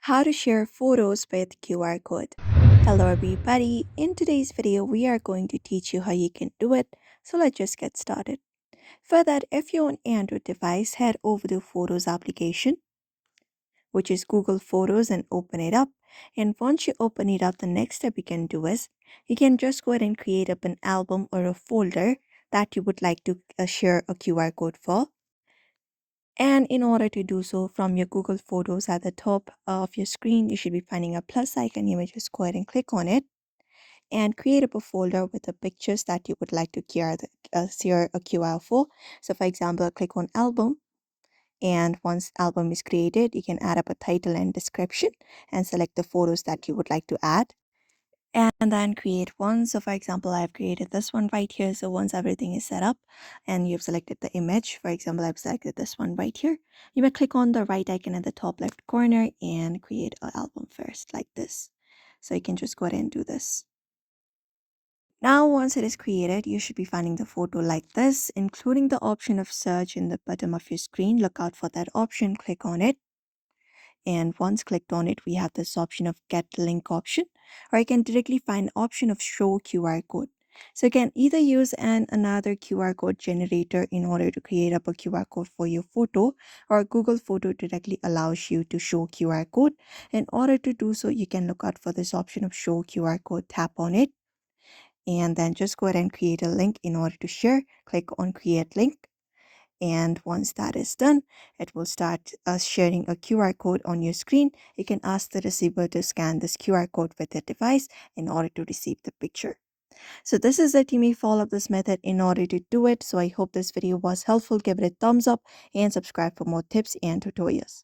How to share photos with QR code. Hello everybody, in today's video we are going to teach you how you can do it, so let's just get started. For that, if you're on Android device, head over to Photos application, which is Google Photos, and open it up. And once you open it up, the next step you can do is you can just go ahead and create up an album or a folder that you would like to share a QR code for. And in order to do so, from your Google Photos at the top of your screen, you should be finding a plus icon. You may just go ahead and click on it and create up a folder with the pictures that you would like to share a QR for. So for example, click on album. And once album is created, you can add up a title and description and select the photos that you would like to add, and then create one. So for example, I've created this one right here. So once everything is set up and you've selected the image, for example, I've selected this one right here, you may click on the right icon at the top left corner and create an album first, like this. So you can just go ahead and do this. Now once it is created, you should be finding the photo like this, including the option of search in the bottom of your screen. Look out for that option, click on it. And once clicked on it, we have this option of get link option, or you can directly find option of show QR code. So you can either use another QR code generator in order to create up a QR code for your photo, or Google Photo directly allows you to show QR code. In order to do so, you can look out for this option of show QR code, tap on it, and then just go ahead and create a link in order to share. Click on create link. And once that is done, it will start sharing a QR code on your screen. You can ask the receiver to scan this QR code with their device in order to receive the picture. So this is it. You may follow this method in order to do it. So I hope this video was helpful. Give it a thumbs up and subscribe for more tips and tutorials.